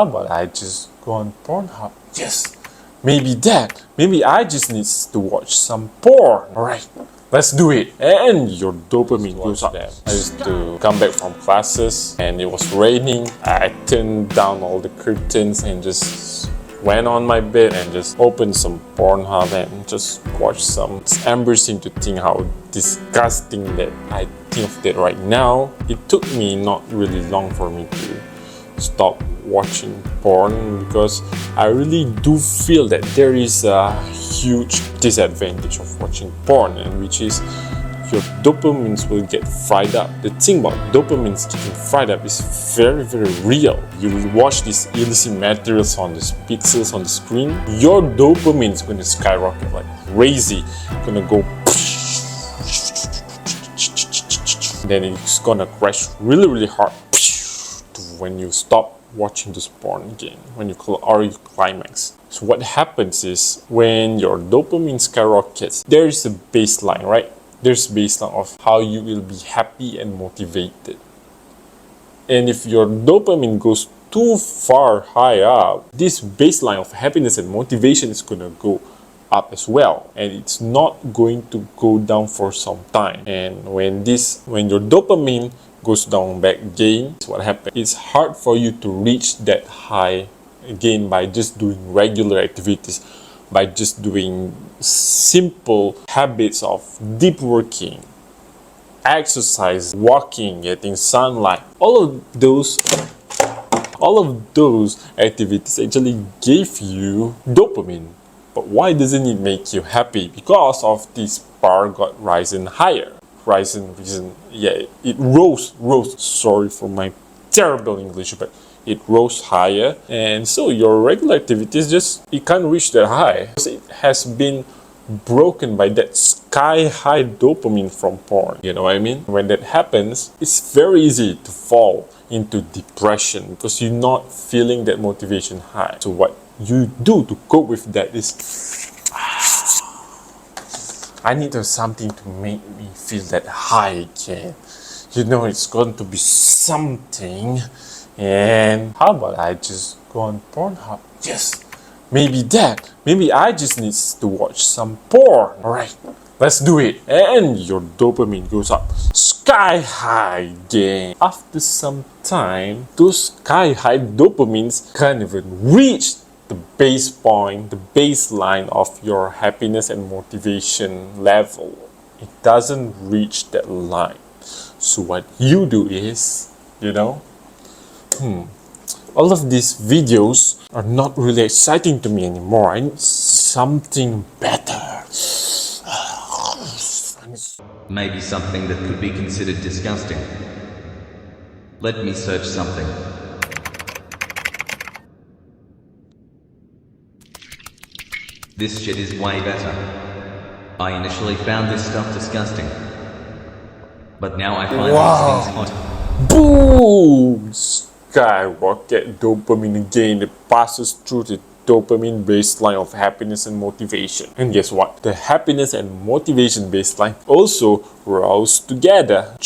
How about I just go on Pornhub? Yes, maybe that. Maybe I just need to watch some porn. Alright, let's do it. And your dopamine goes up. I used to come back from classes and it was raining. I turned down all the curtains and just went on my bed and just opened some Pornhub and just watched some. It's embarrassing to think how disgusting that I think of that right now. It took me not really long for me to stop watching porn because I really do feel that there is a huge disadvantage of watching porn, and which is your dopamines will get fried up. The thing about dopamines getting fried up is very, very real. You will watch these illicit materials on these pixels on the screen, your dopamine is going to skyrocket like crazy. Gonna go, then it's gonna crash really, really hard when you stop watching this porn again, when you climax. So what happens is when your dopamine skyrockets, there is a baseline, right? There's a baseline of how you will be happy and motivated. And if your dopamine goes too far high up, this baseline of happiness and motivation is gonna go up as well, and it's not going to go down for some time. And when your dopamine goes down back again, what happens? It's hard for you to reach that high again by just doing regular activities, by just doing simple habits of deep working, exercise, walking, getting sunlight. All of those activities actually gave you dopamine. But why doesn't it make you happy? Because of this bar got rising higher. It rose. Sorry for my terrible English, but it rose higher, and so your regular activities it can't reach that high. It has been broken by that sky high dopamine from porn. You know what I mean? When that happens, it's very easy to fall into depression because you're not feeling that motivation high. So what you do to cope with that is, I need to have something to make me feel that high again. You know, it's going to be something. And how about I just go on Pornhub? Yes, maybe that. Maybe I just need to watch some porn. Alright, let's do it. And your dopamine goes up sky high again. After some time, those sky high dopamines can't even reach the base point, the baseline of your happiness and motivation level. It doesn't reach that line. So what you do is, all of these videos are not really exciting to me anymore. I need something better. Maybe something that could be considered disgusting. Let me search something. This shit is way better. I initially found this stuff disgusting, but now I find these things hot. Boom! Skyrocket dopamine again. It passes through the dopamine baseline of happiness and motivation. And guess what? The happiness and motivation baseline also rose together.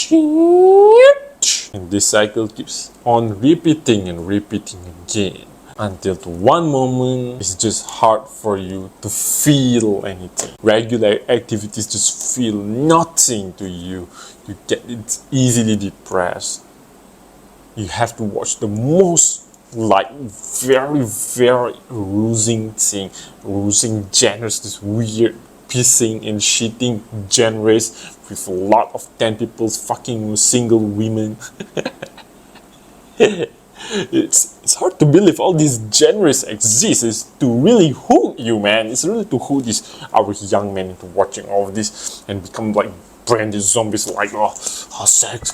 And this cycle keeps on repeating and repeating again, until to one moment it's just hard for you to feel anything. Regular activities just feel nothing to you. You get easily depressed. You have to watch the most very, very arousing genres, this weird pissing and shitting genres with a lot of tentacles fucking single women. It's hard to believe all these genres exist. It's to really hook you, man. It's really to hook our young men into watching all of this and become like branded zombies, like sex.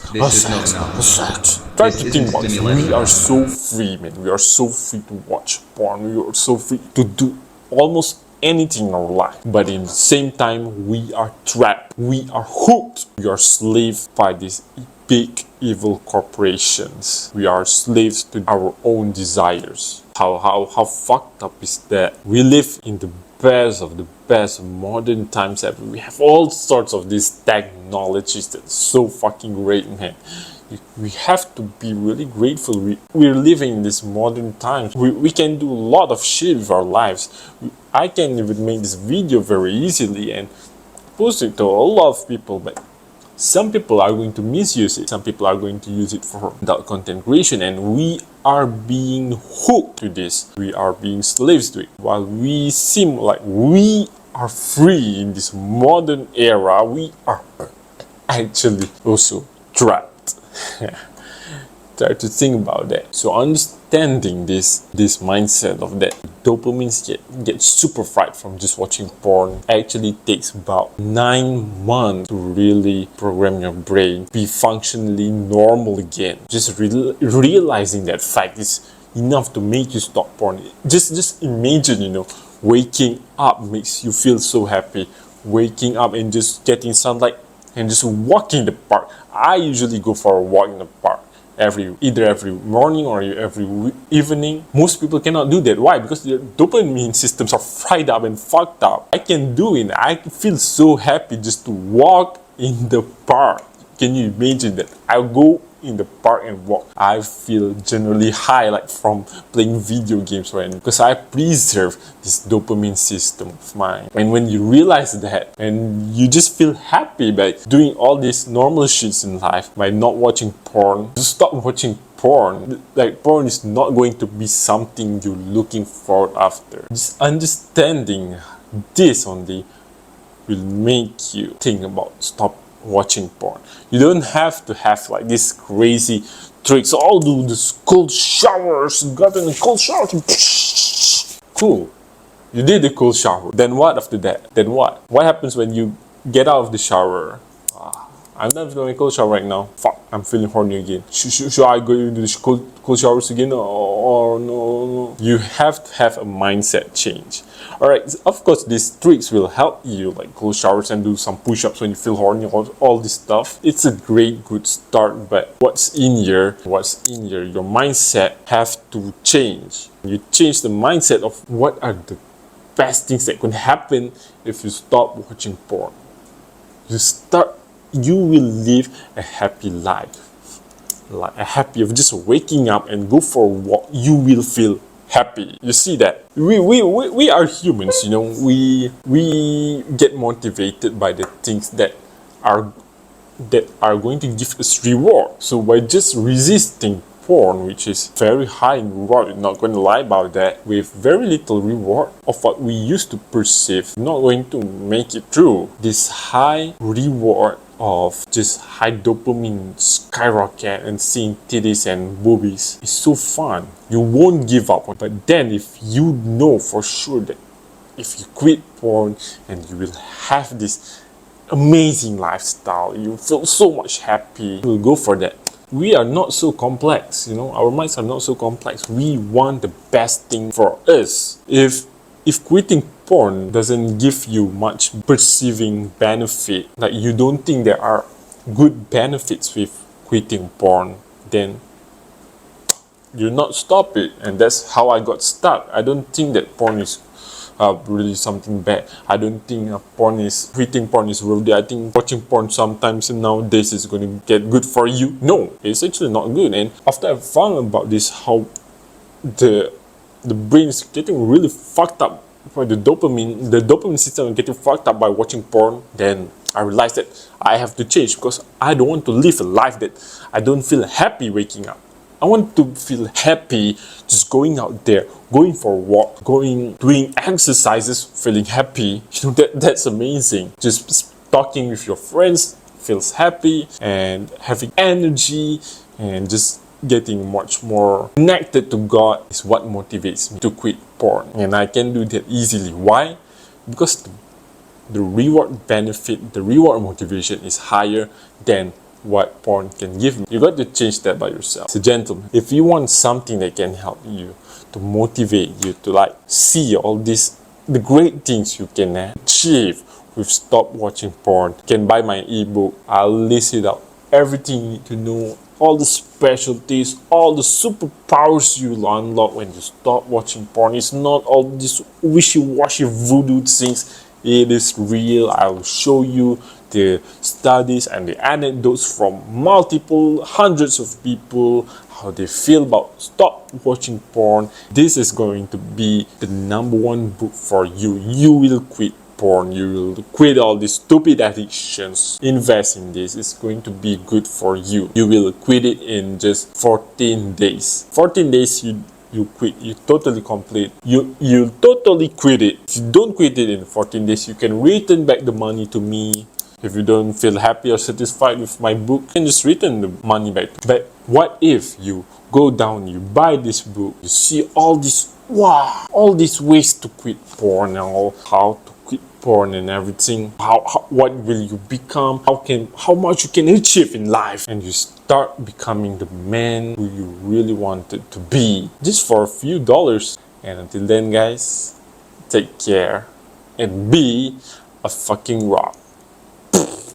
Try to think about it. We are so free, man. We are so free to watch porn. We are so free to do almost anything in our life. But in the same time, we are trapped. We are hooked. We are slaves by these big evil corporations. We are slaves to our own desires. How fucked up is that? We live in the best of the best modern times ever. We have all sorts of these technologies that's so fucking great, man. We have to be really grateful. We're living in this modern times. We can do a lot of shit with our lives. I can even make this video very easily and post it to a lot of people, but some people are going to misuse it. Some people are going to use it for adult content creation, and we are being hooked to this. We are being slaves to it. While we seem like we are free in this modern era, we are actually also trapped. Try to think about that. So understanding this mindset of that dopamine get super fried from just watching porn actually takes about 9 months to really program your brain be functionally normal again. Just realizing that fact is enough to make you stop porn. Just imagine, waking up makes you feel so happy. Waking up and just getting sunlight and just walking in the park. I usually go for a walk in the park either every morning or every evening. Most people cannot do that. Why? Because their dopamine systems are fried up and fucked up. I can do it. I feel so happy just to walk in the park. Can you imagine that? I'll go in the park and walk. I feel generally high, like from playing video games right now, because I preserve this dopamine system of mine. And when you realize that, and you just feel happy by doing all these normal shits in life, by not watching porn, just stop watching porn. Like, porn is not going to be something you're looking forward after. Just understanding this only will make you think about stop watching porn. You don't have to have like these crazy tricks. I'll do this cold showers, got in a cold shower. Cool. You did the cold shower. Then what after that? Then what? What happens when you get out of the shower? I'm not doing a cold shower right now. Fuck, I'm feeling horny again. Should I go into the cold showers again? Or no? You have to have a mindset change. Alright, of course, these tricks will help you, like cold showers and do some push-ups when you feel horny, all this stuff. It's a good start, but what's in your mindset have to change. You change the mindset of what are the best things that could happen if you stop watching porn. You will live a happy life. Like a happy of just waking up and go for a walk. You will feel happy. You see that? We are humans, we get motivated by the things that are going to give us reward. So by just resisting porn, which is very high in reward, I'm not going to lie about that, with very little reward of what we used to perceive, not going to make it true. This high reward of just high dopamine skyrocket and seeing titties and boobies is so fun. You won't give up. But then if you know for sure that if you quit porn and you will have this amazing lifestyle, you feel so much happy, you'll go for that. We are not so complex, our minds are not so complex. We want the best thing for us. If quitting porn doesn't give you much perceiving benefit, like you don't think there are good benefits with quitting porn, then you not stop it. And that's how I got stuck. I don't think that porn is really something bad. I don't think quitting porn is worthy. I think watching porn sometimes nowadays is going to get good for you. No, it's actually not good. And after I found about this, how the brain is getting really fucked up by the dopamine system is getting fucked up by watching porn, then I realized that I have to change, because I don't want to live a life that I don't feel happy waking up. I want to feel happy just going out there, going for a walk, doing exercises, feeling happy. That's amazing. Just talking with your friends feels happy, and having energy and just getting much more connected to God is what motivates me to quit porn. And I can do that easily. Why? Because the reward benefit, the reward motivation is higher than what porn can give me. You got to change that by yourself. So gentlemen, if you want something that can help you, to motivate you to see all the great things you can achieve with stop watching porn, you can buy my ebook. I'll list it out. Everything you need to know, all the specialties, all the superpowers you unlock when you stop watching porn. It's not all these wishy-washy voodoo things. It is real. I'll show you the studies and the anecdotes from multiple hundreds of people, how they feel about stop watching porn. This is going to be the #1 book for you. You will quit porn. You will quit all these stupid addictions. Invest in this. It's going to be good for you. You will quit it in just 14 days. 14 days you quit. You totally complete. You totally quit it. If you don't quit it in 14 days, you can return back the money to me. If you don't feel happy or satisfied with my book, you can just return the money back. But what if you go down, you buy this book, you see all these all these ways to quit porn and all, how to quit porn and everything, how what will you become, how much you can achieve in life, and you start becoming the man who you really wanted to be, just for a few dollars. And until then, guys, take care and be a fucking rock.